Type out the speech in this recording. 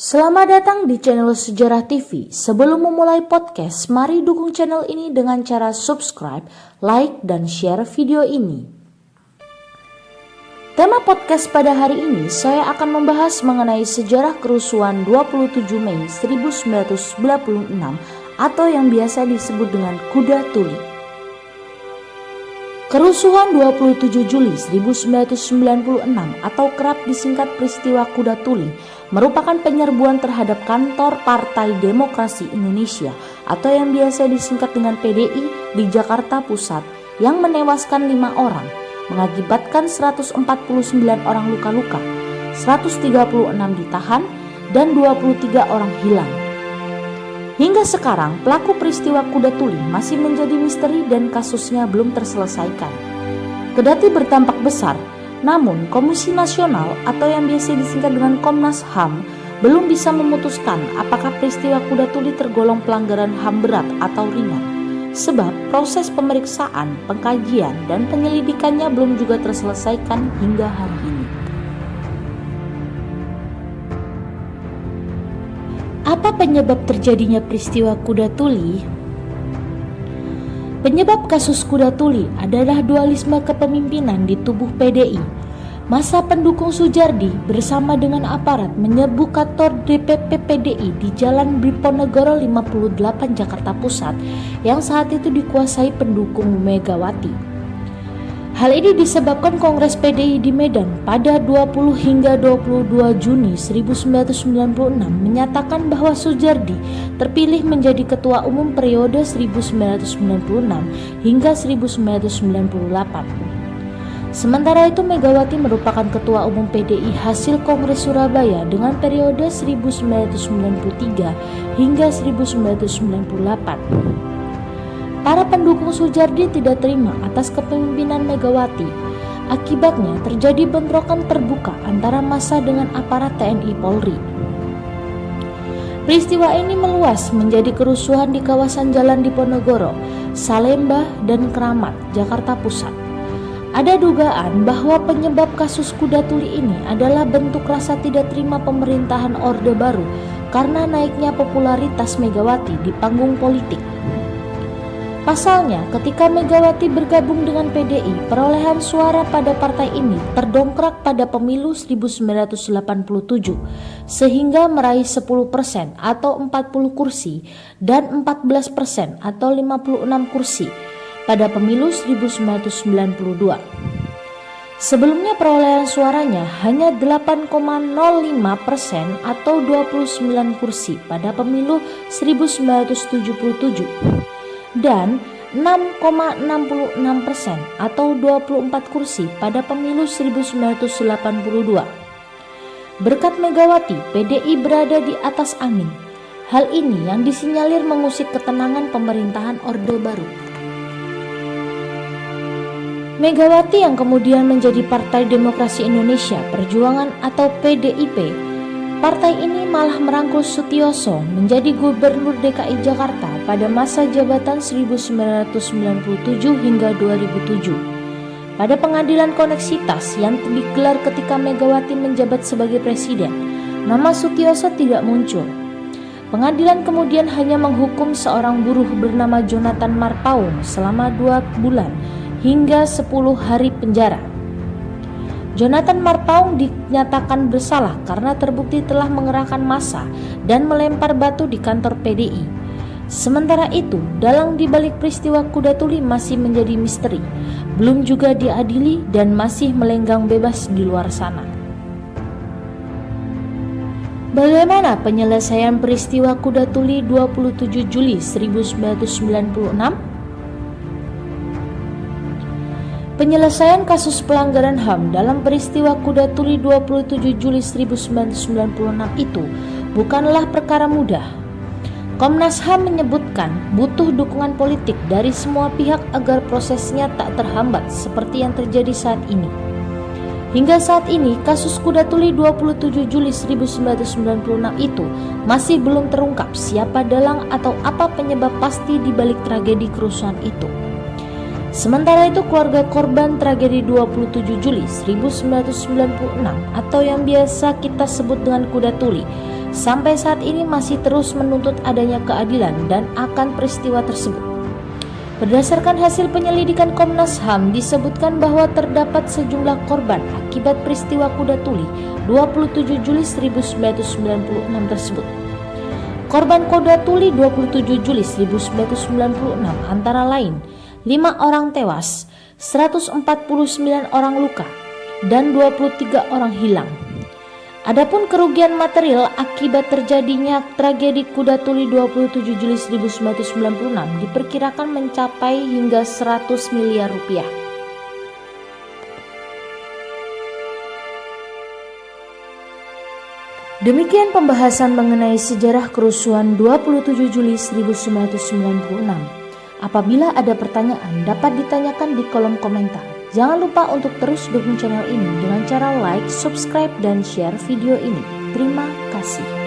Selamat datang di channel Sejarah TV. Sebelum memulai podcast, mari dukung channel ini dengan cara subscribe, like, dan share video ini. Tema podcast pada hari ini, saya akan membahas mengenai sejarah kerusuhan 27 Mei 1996 atau yang biasa disebut dengan Kuda Tuli. Kerusuhan 27 Juli 1996 atau kerap disingkat peristiwa Kuda Tuli merupakan penyerbuan terhadap kantor Partai Demokrasi Indonesia atau yang biasa disingkat dengan PDI di Jakarta Pusat yang menewaskan 5 orang, mengakibatkan 149 orang luka-luka, 136 ditahan, dan 23 orang hilang. Hingga sekarang, pelaku peristiwa Kuda Tuli masih menjadi misteri dan kasusnya belum terselesaikan. Kendati bertampak besar, namun Komisi Nasional atau yang biasa disingkat dengan Komnas HAM belum bisa memutuskan apakah peristiwa Kuda Tuli tergolong pelanggaran HAM berat atau ringan. Sebab proses pemeriksaan, pengkajian, dan penyelidikannya belum juga terselesaikan hingga hari ini. Apa penyebab terjadinya peristiwa Kuda Tuli? Penyebab kasus Kuda Tuli adalah dualisme kepemimpinan di tubuh PDI. Masa pendukung Soejardi bersama dengan aparat menyerbu kantor DPP PDI di Jalan Diponegoro 58 Jakarta Pusat yang saat itu dikuasai pendukung Megawati. Hal ini disebabkan Kongres PDI di Medan pada 20 hingga 22 Juni 1996 menyatakan bahwa Soejardi terpilih menjadi Ketua Umum periode 1996 hingga 1998. Sementara itu Megawati merupakan Ketua Umum PDI hasil Kongres Surabaya dengan periode 1993 hingga 1998. Para pendukung Soejardi tidak terima atas kepemimpinan Megawati. Akibatnya terjadi bentrokan terbuka antara massa dengan aparat TNI Polri. Peristiwa ini meluas menjadi kerusuhan di kawasan Jalan Diponegoro, Salemba, dan Keramat, Jakarta Pusat. Ada dugaan bahwa penyebab kasus Kuda Tuli ini adalah bentuk rasa tidak terima pemerintahan Orde Baru karena naiknya popularitas Megawati di panggung politik. Pasalnya, ketika Megawati bergabung dengan PDI, perolehan suara pada partai ini terdongkrak pada pemilu 1987, sehingga meraih 10% atau 40 kursi dan 14% atau 56 kursi pada pemilu 1992. Sebelumnya perolehan suaranya hanya 8,05% atau 29 kursi pada pemilu 1977. Dan 6,66% atau 24 kursi pada pemilu 1982. Berkat Megawati, PDI berada di atas angin. Hal ini yang disinyalir mengusik ketenangan pemerintahan Orde Baru. Megawati yang kemudian menjadi Partai Demokrasi Indonesia Perjuangan atau PDIP, partai ini malah merangkul Sutioso menjadi Gubernur DKI Jakarta pada masa jabatan 1997 hingga 2007. Pada pengadilan koneksitas yang digelar ketika Megawati menjabat sebagai presiden, nama Sutioso tidak muncul. Pengadilan kemudian hanya menghukum seorang buruh bernama Jonathan Marpaung selama 2 bulan hingga 10 hari penjara. Jonathan Marpaung dinyatakan bersalah karena terbukti telah mengerahkan massa dan melempar batu di kantor PDI. Sementara itu, dalang dibalik peristiwa Kuda Tuli masih menjadi misteri, belum juga diadili dan masih melenggang bebas di luar sana. Bagaimana penyelesaian peristiwa Kuda Tuli 27 Juli 1996? Penyelesaian kasus pelanggaran HAM dalam peristiwa Kuda Tuli 27 Juli 1996 itu bukanlah perkara mudah. Komnas HAM menyebutkan butuh dukungan politik dari semua pihak agar prosesnya tak terhambat seperti yang terjadi saat ini. Hingga saat ini, kasus Kuda Tuli 27 Juli 1996 itu masih belum terungkap siapa dalang atau apa penyebab pasti di balik tragedi kerusuhan itu. Sementara itu keluarga korban tragedi 27 Juli 1996 atau yang biasa kita sebut dengan Kuda Tuli sampai saat ini masih terus menuntut adanya keadilan dan akan peristiwa tersebut. Berdasarkan hasil penyelidikan Komnas HAM disebutkan bahwa terdapat sejumlah korban akibat peristiwa kuda tuli 27 Juli 1996 tersebut. Korban kuda tuli 27 Juli 1996 antara lain 5 orang tewas, 149 orang luka, dan 23 orang hilang. Adapun kerugian material akibat terjadinya tragedi kuda tuli 27 Juli 1996 diperkirakan mencapai hingga 100 miliar rupiah. Demikian pembahasan mengenai sejarah kerusuhan 27 Juli 1996. Apabila ada pertanyaan dapat ditanyakan di kolom komentar. Jangan lupa untuk terus dukung channel ini dengan cara like, subscribe, dan share video ini. Terima kasih.